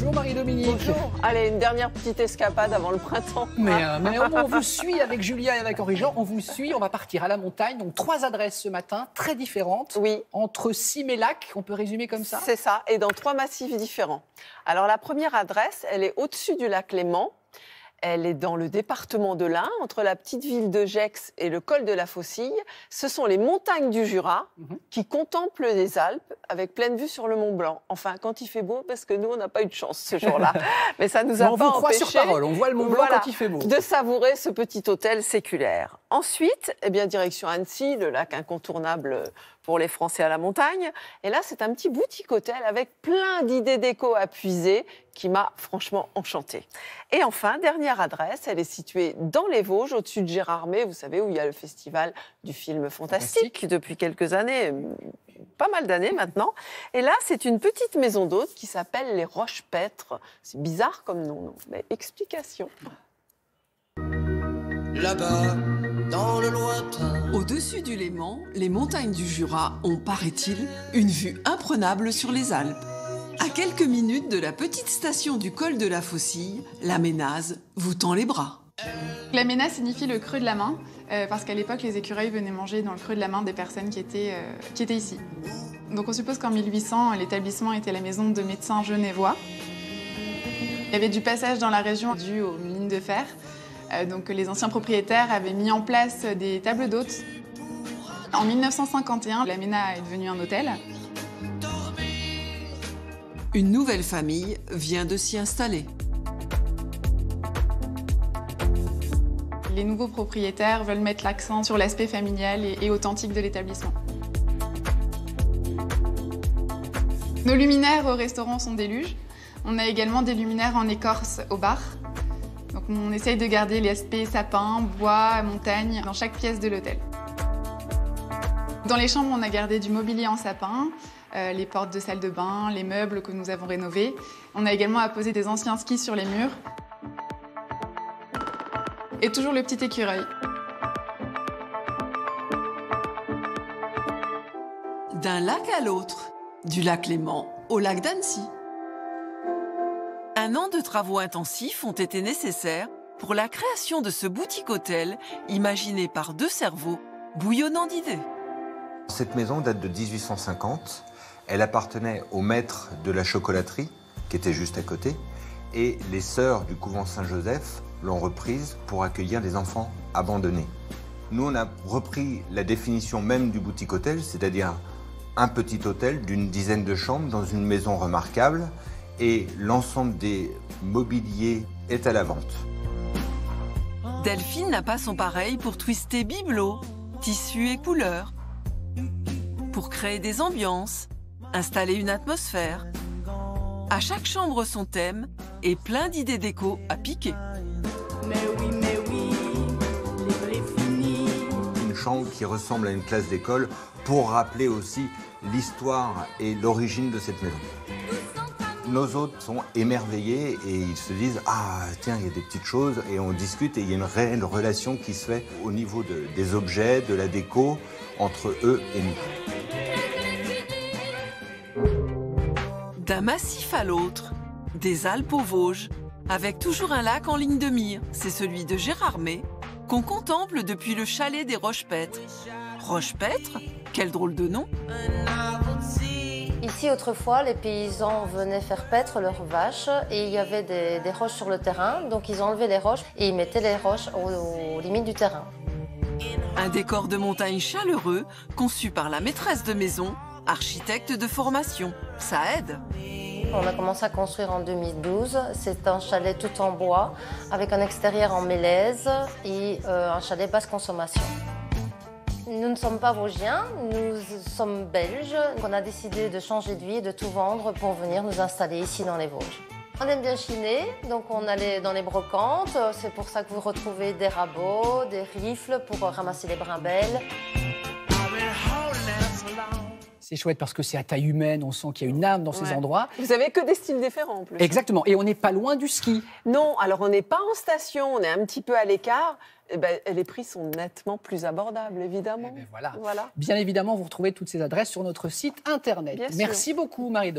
Bonjour Marie-Dominique. Bonjour. Allez, une dernière petite escapade avant le printemps. Mais on vous suit avec Julia et avec Henri-Jean. On vous suit, on va partir à la montagne. Donc 3 adresses ce matin, très différentes. Oui. Entre Cîmes et Lac, on peut résumer comme ça? C'est ça, et dans 3 massifs différents. Alors la première adresse, elle est au-dessus du lac Léman. Elle est dans le département de l'Ain, entre la petite ville de Gex et le col de la Faucille. Ce sont les montagnes du Jura qui contemplent les Alpes avec pleine vue sur le Mont Blanc. Enfin, quand il fait beau, parce que nous, on n'a pas eu de chance ce jour-là. Mais ça nous a on pas vous croit empêché, sur parole, on voit le Mont Blanc quand il fait beau. De savourer ce petit hôtel séculaire. Ensuite, eh bien, direction Annecy, le lac incontournable pour les Français à la montagne. Et là, c'est un petit boutique-hôtel avec plein d'idées déco à puiser qui m'a franchement enchantée. Et enfin, dernière adresse, elle est située dans les Vosges, au-dessus de Gérardmer, vous savez, où il y a le festival du film fantastique depuis quelques années, pas mal d'années maintenant. Et là, c'est une petite maison d'hôtes qui s'appelle les Roches-Pêtres. C'est bizarre comme nom, non? Mais explication. Là-bas, dans le lointain. Au-dessus du Léman, les montagnes du Jura ont, paraît-il, une vue imprenable sur les Alpes. À quelques minutes de la petite station du col de la Faucille, la Ménaz vous tend les bras. La Ménaz signifie le creux de la main, parce qu'à l'époque, les écureuils venaient manger dans le creux de la main des personnes qui étaient ici. Donc on suppose qu'en 1800, l'établissement était la maison de médecins genevois. Il y avait du passage dans la région dû aux mines de fer. Donc les anciens propriétaires avaient mis en place des tables d'hôtes. En 1951, la Ménaz est devenue un hôtel. Une nouvelle famille vient de s'y installer. Les nouveaux propriétaires veulent mettre l'accent sur l'aspect familial et authentique de l'établissement. Nos luminaires au restaurant sont des luges. On a également des luminaires en écorce au bar. Donc on essaye de garder l'aspect sapin, bois, montagne dans chaque pièce de l'hôtel. Dans les chambres, on a gardé du mobilier en sapin, les portes de salle de bain, les meubles que nous avons rénovés. On a également apposé des anciens skis sur les murs. Et toujours le petit écureuil. D'un lac à l'autre, du lac Léman au lac d'Annecy. 1 an de travaux intensifs ont été nécessaires pour la création de ce boutique-hôtel imaginé par 2 cerveaux bouillonnants d'idées. Cette maison date de 1850. Elle appartenait au maître de la chocolaterie, qui était juste à côté, et les sœurs du couvent Saint-Joseph l'ont reprise pour accueillir des enfants abandonnés. Nous, on a repris la définition même du boutique-hôtel, c'est-à-dire un petit hôtel d'une dizaine de chambres dans une maison remarquable, et l'ensemble des mobiliers est à la vente. Delphine n'a pas son pareil pour twister bibelots, tissus et couleurs, pour créer des ambiances, installer une atmosphère. À chaque chambre son thème et plein d'idées déco à piquer. Une chambre qui ressemble à une classe d'école pour rappeler aussi l'histoire et l'origine de cette maison. Nos hôtes sont émerveillés et ils se disent « Ah, tiens, il y a des petites choses » et on discute et il y a une réelle relation qui se fait au niveau des objets, de la déco, entre eux et nous. D'un massif à l'autre, des Alpes aux Vosges, avec toujours un lac en ligne de mire, c'est celui de Gérardmer, qu'on contemple depuis le chalet des Roches-Pêtres. Roches-Pêtres? Quel drôle de nom! Ici, autrefois, les paysans venaient faire paître leurs vaches et il y avait des roches sur le terrain. Donc, ils enlevaient les roches et ils mettaient les roches aux limites du terrain. Un décor de montagne chaleureux, conçu par la maîtresse de maison, architecte de formation. Ça aide. On a commencé à construire en 2012. C'est un chalet tout en bois, avec un extérieur en mélèze et un chalet basse consommation. Nous ne sommes pas vosgiens, nous sommes belges. On a décidé de changer de vie et de tout vendre pour venir nous installer ici dans les Vosges. On aime bien chiner, donc on allait dans les brocantes. C'est pour ça que vous retrouvez des rabots, des rifles pour ramasser les brimbelles. C'est chouette parce que c'est à taille humaine, on sent qu'il y a une âme dans ces endroits. Vous avez que des styles différents en plus. Exactement, et on n'est pas loin du ski. Non, alors on n'est pas en station, on est un petit peu à l'écart. Eh ben, les prix sont nettement plus abordables, évidemment. Eh ben voilà. Voilà. Bien évidemment, vous retrouvez toutes ces adresses sur notre site internet. Bien sûr. Merci beaucoup, Marie-Do.